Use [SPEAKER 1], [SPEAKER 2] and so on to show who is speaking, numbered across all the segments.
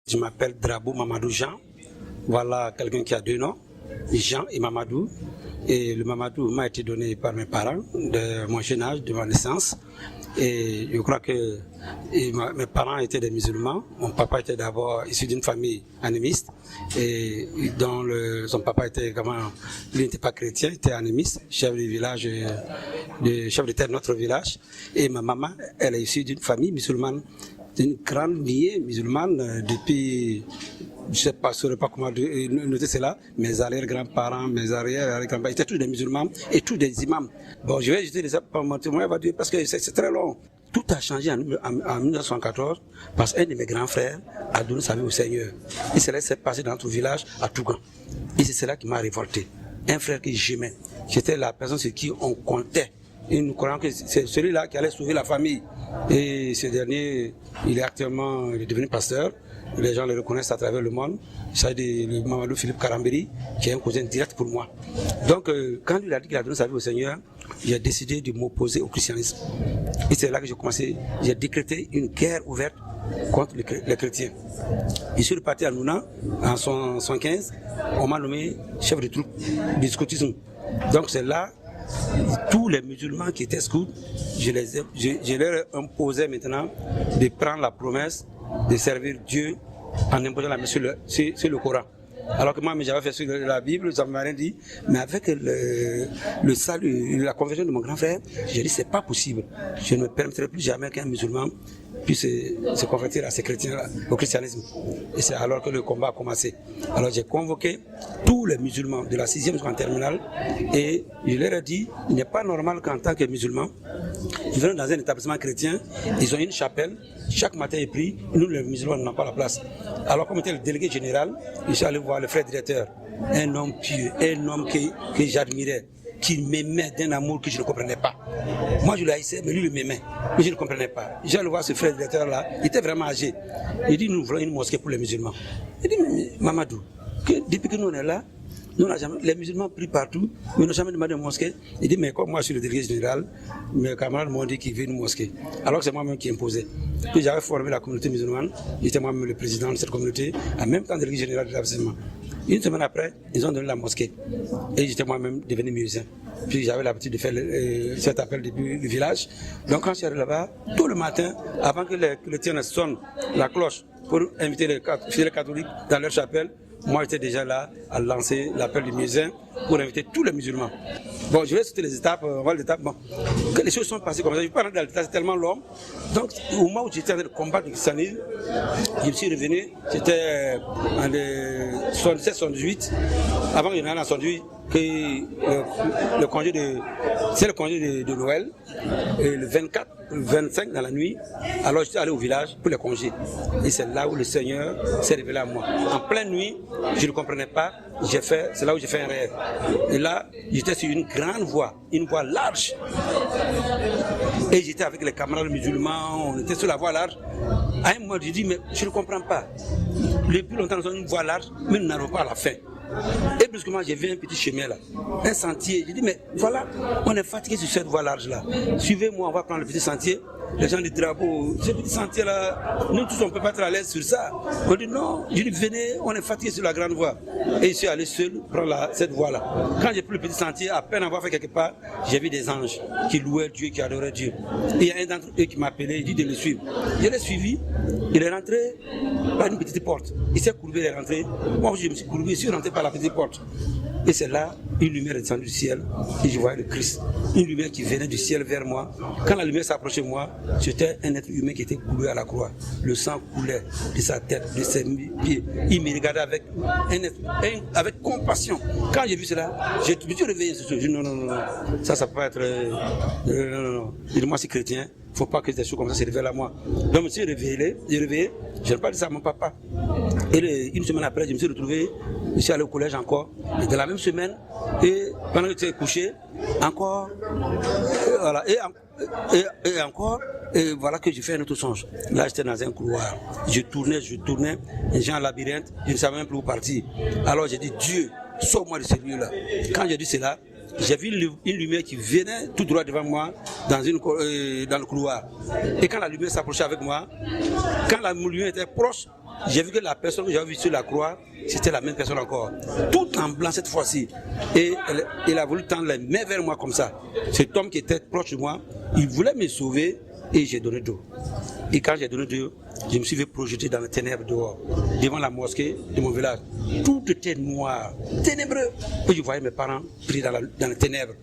[SPEAKER 1] Je m'appelle Drabo Mamadou Jean. Voilà quelqu'un qui a deux noms, Jean et Mamadou. Et le Mamadou m'a été donné par mes parents de mon jeune âge, de ma naissance. Et je crois que mes parents étaient des musulmans. Mon papa était d'abord issu d'une famille animiste, et dont son papa était vraiment, lui n'était pas chrétien, il était animiste, chef du village, chef de terre de notre village. Et ma maman, elle est issue d'une famille musulmane, d'une grande lignée musulmane depuis, je ne saurais pas comment noter cela, mes arrière-grands-parents, mes arrière-grands-parents étaient tous des musulmans et tous des imams. Bon, je vais jeter les par mon témoin parce que c'est très long. Tout a changé en 1914 parce qu'un de mes grands frères a donné sa vie au Seigneur. Il s'est laissé passer dans notre village à Tougan. Et c'est cela qui m'a révolté. Un frère que j'aimais. C'était la personne sur qui on comptait. Et nous croyons que c'est celui-là qui allait sauver la famille. Et ce dernier, il est devenu pasteur. Les gens le reconnaissent à travers le monde. Il s'agit de Mamadou Philippe Karambéry, qui est un cousin direct pour moi. Donc, quand il a dit qu'il a donné sa vie au Seigneur, j'ai décidé de m'opposer au christianisme. Et c'est là que j'ai décrété une guerre ouverte contre les chrétiens. Je suis reparti à Nouna en 1915. On m'a nommé chef de troupe du scoutisme. Donc, c'est là. Tous les musulmans qui étaient scouts, je leur imposais maintenant de prendre la promesse de servir Dieu en imposant la main sur le Coran. Alors que moi, j'avais fait sur la Bible, ça ne m'a rien dit. Mais avec le salut, la conversion de mon grand frère, j'ai dit c'est pas possible. Je ne me permettrai plus jamais qu'un musulman puisse se convertir à ces chrétiens-là, au christianisme. Et c'est alors que le combat a commencé. Alors j'ai convoqué tous les musulmans de la 6e jusqu'en terminale et je leur ai dit, il n'est pas normal qu'en tant que musulmans, ils viennent dans un établissement chrétien, ils ont une chapelle, chaque matin ils prient, nous les musulmans n'avons pas la place. Alors comme était le délégué général, je suis allé voir le frère directeur, un homme pieux, un homme que j'admirais, qui m'aimait d'un amour que je ne comprenais pas. Moi je l'haïssais, mais lui il m'aimait, mais je ne comprenais pas. J'allais voir ce frère directeur-là, il était vraiment âgé. Il dit, nous voulons une mosquée pour les musulmans. Il dit, mais Mamadou, depuis que nous on est là, les musulmans prient partout, mais nous n'avons jamais demandé une mosquée. Il dit, mais comme moi je suis le délégué général, mes camarades m'ont dit qu'ils veulent une mosquée. Alors que c'est moi-même qui imposais. Puis j'avais formé la communauté musulmane, j'étais moi-même le président de cette communauté, en même temps délégué général de l'établissement. Une semaine après, ils ont donné la mosquée. Et j'étais moi-même devenu musicien. Puis j'avais l'habitude de faire cet appel du village. Donc quand je suis arrivé là-bas, tout le matin, avant que les chrétiens sonnent la cloche pour inviter les fidèles catholiques dans leur chapelle, moi j'étais déjà là à lancer l'appel du muezzin pour inviter tous les musulmans. Bon, je vais sauter les étapes, on va voir les étapes. Bon, que les choses sont passées comme ça, je ne vais pas rentrer dans les détails, c'est tellement long. Donc, au moment où j'étais en train de combattre le christianisme, je me suis revenu, c'était en 77-78, avant qu'il y en ait en 78, que le congé de Noël, et le 24, le 25 dans la nuit, alors je suis allé au village pour les congés. Et c'est là où le Seigneur s'est révélé à moi. En pleine nuit, je ne comprenais pas, c'est là où j'ai fait un rêve. Et là, j'étais sur une grande voie, une voie large. Et j'étais avec les camarades musulmans, on était sur la voie large. À un moment, j'ai dit, mais je ne comprends pas. Depuis longtemps, nous sommes une voie large, mais nous n'arrivons pas à la fin. Et brusquement, j'ai vu un petit chemin là, un sentier. J'ai dit, mais voilà, on est fatigué sur cette voie large là. Suivez-moi, on va prendre le petit sentier. Les gens du drapeau, ce petit sentier là, nous tous on ne peut pas être à l'aise sur ça. On dit non, je dis venez, on est fatigué sur la grande voie. Et je suis allé seul prendre cette voie là. Quand j'ai pris le petit sentier, à peine avoir fait quelque part, j'ai vu des anges qui louaient Dieu, qui adoraient Dieu. Et il y a un d'entre eux qui m'a appelé, il dit de le suivre. Je l'ai suivi, il est rentré par une petite porte. Il s'est courbé, il est rentré. Moi je me suis courbé, je suis rentré par la petite porte. Et c'est là, une lumière est descendue du ciel, et je voyais le Christ. Une lumière qui venait du ciel vers moi. Quand la lumière s'approchait de moi, c'était un être humain qui était coulé à la croix. Le sang coulait de sa tête, de ses pieds. Il me regardait avec compassion. Quand j'ai vu cela, je me suis réveillé. Je dit non, ça peut pas être... non. Il dit, moi, je suis chrétien. Il ne faut pas que des choses comme ça se révèlent à moi. Donc, je me suis réveillé. Je n'ai pas dit ça à mon papa. Et une semaine après, je me suis retrouvé, je suis allé au collège encore. Et de la même semaine, et pendant que j'étais couché, encore, voilà, et encore, et voilà que j'ai fait un autre songe. Là, j'étais dans un couloir. Je tournais, et j'ai un labyrinthe, je ne savais même plus où partir. Alors j'ai dit, Dieu, sauve-moi de ce lieu-là. Quand j'ai dit cela, j'ai vu une lumière qui venait tout droit devant moi dans le couloir. Et quand la lumière s'approchait avec moi, quand la lumière était proche, j'ai vu que la personne que j'avais vue sur la croix, c'était la même personne encore. Tout en blanc cette fois-ci. Et elle a voulu tendre les mains vers moi comme ça. Cet homme qui était proche de moi, il voulait me sauver et j'ai donné d'eau. Et quand j'ai donné d'eau, je me suis fait projeter dans les ténèbres dehors, devant la mosquée de mon village. Tout était noir, ténébreux. Et je voyais mes parents pris dans les ténèbres.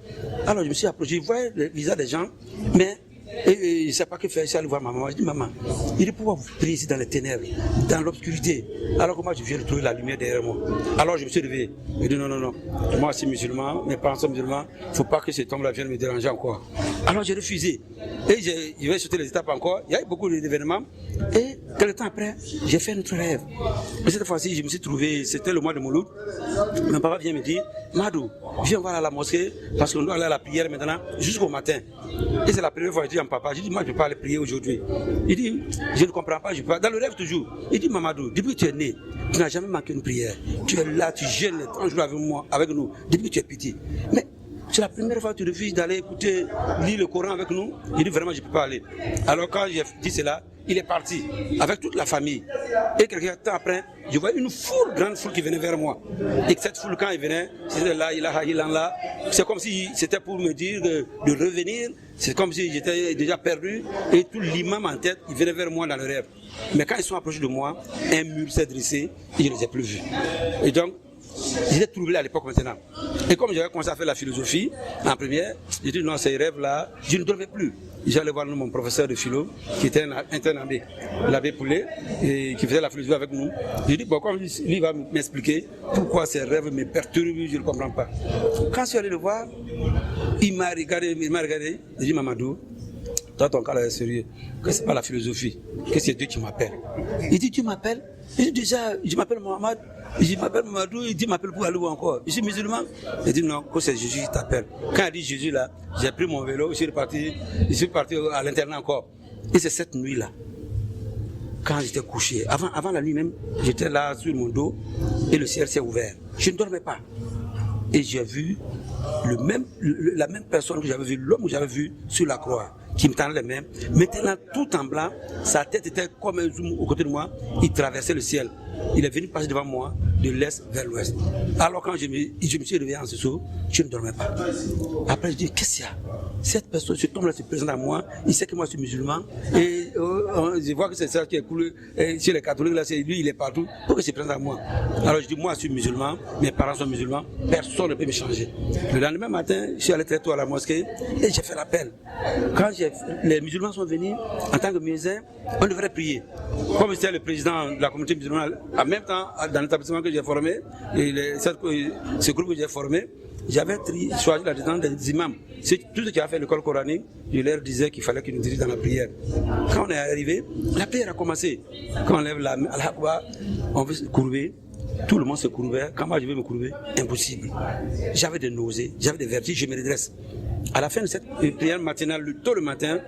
[SPEAKER 1] Alors je me suis approché, je voyais le visage des gens, mais je ne sais pas que faire. Je suis allé voir ma maman. Je dis, maman, il est pourquoi vous priez ici dans les ténèbres, dans l'obscurité, alors que moi je viens de trouver la lumière derrière moi. Alors je me suis levé. Je dis, non, moi je suis musulman, mes parents sont musulmans, il ne faut pas que cet homme-là vienne me déranger encore. Alors j'ai refusé. Et je vais sauter les étapes encore. Il y a eu beaucoup d'événements. Et quelques temps après, j'ai fait un autre rêve. Mais cette fois-ci, je me suis trouvé, c'était le mois de Mouloud. Mon papa vient me dire, Madou, viens voir à la mosquée, parce qu'on doit aller à la prière maintenant jusqu'au matin. Et c'est la première fois que je dis à mon papa, je dis, moi je ne peux pas aller prier aujourd'hui. Il dit, je ne comprends pas, je peux pas. Dans le rêve toujours. Il dit, Mamadou, depuis que tu es né, tu n'as jamais manqué une prière. Tu es là, tu jeûnes les 30 jours avec nous, depuis que tu es petit. Mais c'est la première fois que tu refuses d'aller écouter, lire le Coran avec nous. Il dit vraiment, je ne peux pas aller. Alors quand j'ai dit cela, il est parti avec toute la famille. Et quelques temps après, je vois une foule, grande foule qui venait vers moi. Et cette foule, quand il venait, c'était là, là. C'est comme si c'était pour me dire de revenir. C'est comme si j'étais déjà perdu. Et tout l'imam en tête, il venait vers moi dans le rêve. Mais quand ils sont approchés de moi, un mur s'est dressé et je ne les ai plus vus. Et donc, j'étais troublé à l'époque maintenant. Et comme j'avais commencé à faire la philosophie en première, j'ai dit non, ces rêves-là, je ne dormais plus. J'allais voir mon professeur de philo, qui était un abbé, l'abbé Poulet, et qui faisait la philosophie avec nous. J'ai dit, bon, comme lui va m'expliquer pourquoi ces rêves me perturbent, je ne comprends pas. Quand je suis allé le voir, il m'a regardé, j'ai dit, Mamadou, toi ton cas là est sérieux, que c'est pas la philosophie, que c'est Dieu qui m'appelle. Il dit, tu m'appelles? Il dit, déjà, je m'appelle Mohamed. Je m'appelle Mamadou, il dit m'appelle pour aller où encore? Je suis musulman. Il dit non, que c'est Jésus qui t'appelle. Quand il dit Jésus là, j'ai pris mon vélo, je suis parti à l'internat encore. Et c'est cette nuit-là, quand j'étais couché, avant la nuit même, j'étais là sur mon dos et le ciel s'est ouvert. Je ne dormais pas. Et j'ai vu la même personne que j'avais vu, l'homme que j'avais vu sur la croix, qui me tendait les mains. Maintenant, tout en blanc, sa tête était comme un zoom au côté de moi, il traversait le ciel. Il est venu passer devant moi, de l'est vers l'ouest. Alors quand je me suis réveillé en ce saut, je ne dormais pas. Après je dis, qu'est-ce qu'il y a? Cette personne, cet homme-là se présente à moi, il sait que moi je suis musulman, et je vois que c'est ça qui est cool, chez les catholiques, là, c'est lui, il est partout, pourquoi il se présente à moi? Alors je dis, moi je suis musulman, mes parents sont musulmans, personne ne peut me changer. Le lendemain matin, je suis allé très tôt à la mosquée, et j'ai fait l'appel. Quand les musulmans sont venus, en tant que muezzin, on devrait prier. Comme j'étais le président de la communauté musulmane, en même temps, dans l'établissement que j'ai formé, et ce groupe que j'ai formé, j'avais choisi la résidence des imams. Tout ce qui a fait l'école coranique, je leur disais qu'il fallait qu'ils nous dirigent dans la prière. Quand on est arrivé, la prière a commencé. Quand on lève la main, on veut se courber, tout le monde se courbait. Quand moi je vais me courber, impossible. J'avais des nausées, j'avais des vertiges, je me redresse. À la fin de cette prière matinale, tôt le matin,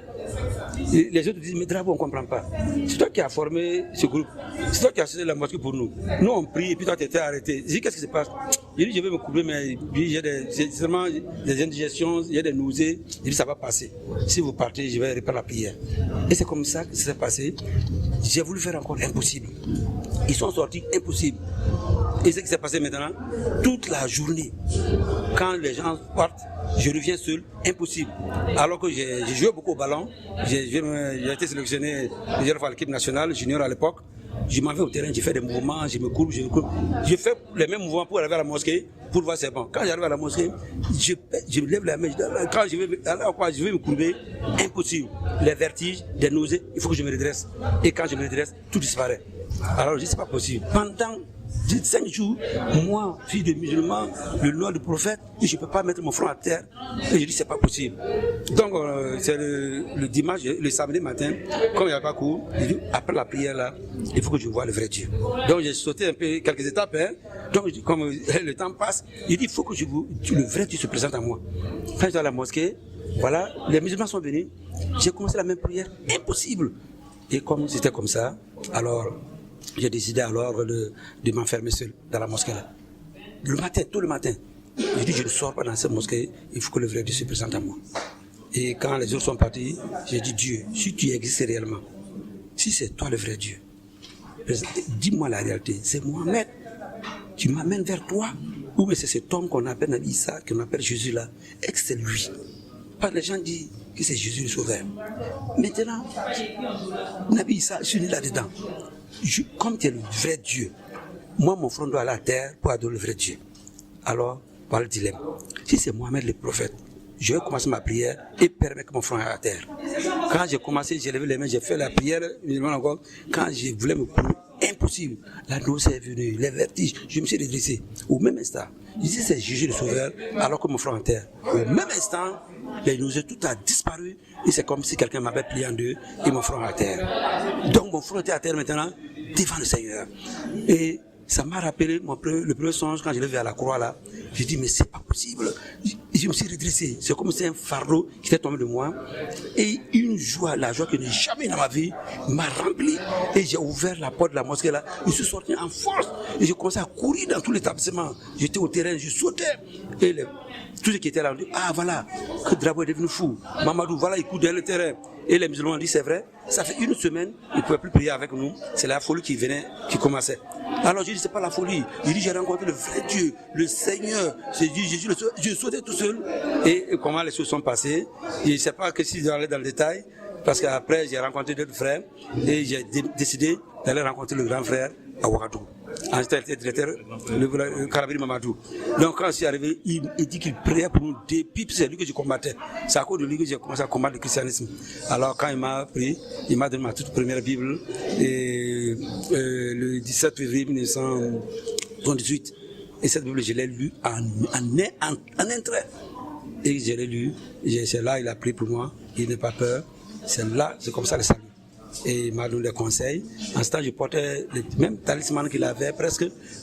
[SPEAKER 1] les autres disent, mais Drabo, on ne comprend pas. C'est toi qui as formé ce groupe. C'est toi qui as choisi la mosquée pour nous. Nous, on prie et puis toi, tu étais arrêté. Je dis, qu'est-ce qui se passe? Je dis, je vais me couvrir, mais j'ai seulement des indigestions, il y a des nausées. Je dis, ça va passer. Si vous partez, je vais répéter la prière. Et c'est comme ça que ça s'est passé. J'ai voulu faire encore impossible. Ils sont sortis impossible. Et ce qui s'est passé maintenant, toute la journée, quand les gens partent, je reviens seul, impossible. Alors que j'ai joué beaucoup au ballon, j'ai été sélectionné plusieurs fois à l'équipe nationale, junior à l'époque. Je m'en vais au terrain, je fais des mouvements, je me courbe. Je fais les mêmes mouvements pour arriver à la mosquée, pour voir c'est bon. Quand j'arrive à la mosquée, je lève la main. Quand je vais me courber, impossible. Les vertiges, des nausées, il faut que je me redresse. Et quand je me redresse, tout disparaît. Alors je dis, c'est pas possible. Pendant 5 jours, moi, fille de musulman, le nom du prophète, je ne peux pas mettre mon front à terre. Et je dis, c'est pas possible. Donc, c'est le dimanche, le samedi matin, comme il n'y a pas cours, je dis, après la prière là, il faut que je voie le vrai Dieu. Donc, j'ai sauté un peu quelques étapes. Donc, comme le temps passe, je dis, il faut que le vrai Dieu se présente à moi. Quand je suis à la mosquée, voilà, les musulmans sont venus, j'ai commencé la même prière, impossible. Et comme c'était comme ça, alors, j'ai décidé alors de m'enfermer seul dans la mosquée là. Le matin, tout le matin. Je dis, je ne sors pas dans cette mosquée, il faut que le vrai Dieu se présente à moi. Et quand les autres sont partis, j'ai dit, Dieu, si tu existes réellement, si c'est toi le vrai Dieu, dis-moi la réalité, c'est Mohamed. Tu m'amènes vers toi, ou mais c'est cet homme qu'on appelle Nabi Issa, qu'on appelle Jésus là, et que c'est lui. Pas les gens disent que c'est Jésus le Sauveur. Maintenant, Nabi Issa, je suis né là-dedans. Comme tu es le vrai Dieu, moi mon front doit aller à la terre pour adorer le vrai Dieu. Alors, voilà le dilemme. Si c'est Mohamed le prophète, je vais commencer ma prière et permettre que mon front aille à la terre. Quand j'ai commencé, j'ai levé les mains, j'ai fait la prière, quand je voulais me courir, impossible. La nausée est venue, les vertiges, je me suis redressé. Au même instant, je dis c'est Jésus le Sauveur, alors que mon front est en terre. Au même instant, les nausées, tout a disparu, et c'est comme si quelqu'un m'avait plié en deux, et mon front est à terre. Donc mon front était à terre maintenant, devant le Seigneur. Et ça m'a rappelé le premier songe quand je l'ai vu à la croix là. J'ai dit mais c'est pas possible. Je me suis redressé. C'est comme si un fardeau qui était tombé de moi. Et une joie, la joie que je n'ai jamais dans ma vie, m'a rempli. Et j'ai ouvert la porte de la mosquée là. Je suis sorti en force. Et j'ai commencé à courir dans tout l'établissement. J'étais au terrain, je sautais. Et tous ceux qui étaient là ont dit ah voilà, que Drabo est devenu fou. Mamadou, voilà, il court dans le terrain. Et les musulmans ont dit c'est vrai, ça fait une semaine, ils ne pouvaient plus prier avec nous, c'est la folie qui commençait. Alors j'ai dit c'est pas la folie, j'ai dit j'ai rencontré le vrai Dieu, le Seigneur, j'ai dit Jésus, je sautais tout seul. Et comment les choses sont passées, je ne sais pas que si je dois aller dans le détail, parce qu'après j'ai rencontré d'autres frères et j'ai décidé d'aller rencontrer le grand frère à Ouagadougou. J'étais directeur, le Karabiri Mamadou. Donc quand je suis arrivé, il dit qu'il priait pour nous depuis, c'est lui que je combattais. C'est à cause de lui que j'ai commencé à combattre le christianisme. Alors quand il m'a pris, il m'a donné ma toute première Bible, et le 17 février 1978. Et cette Bible, je l'ai lue en un trait. Et je l'ai lue, c'est là il a prié pour moi, il n'a pas peur. C'est comme ça le salut. Et il m'a donné des conseils. En ce temps, je portais les mêmes talismans qu'il avait,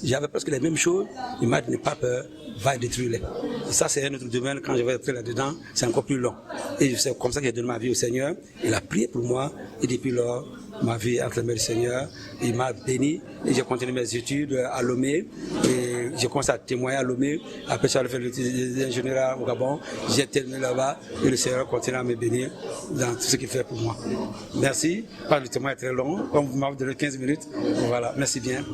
[SPEAKER 1] j'avais presque les mêmes choses. Il m'a dit, n'aie pas peur, va détruire-les. Et ça, c'est un autre domaine. Quand je vais entrer là-dedans, c'est encore plus long. Et c'est comme ça que j'ai donné ma vie au Seigneur. Il a prié pour moi. Et depuis lors, ma vie entre les mains du Seigneur. Il m'a béni. Et j'ai continué mes études à Lomé. Et j'ai commencé à témoigner à Lomé. Après, j'ai fait l'ingénieur au Gabon. J'ai terminé là-bas. Et le Seigneur continue à me bénir dans tout ce qu'il fait pour moi. Merci. Pas le témoin est très long. Comme vous m'avez donné 15 minutes. Voilà. Merci bien.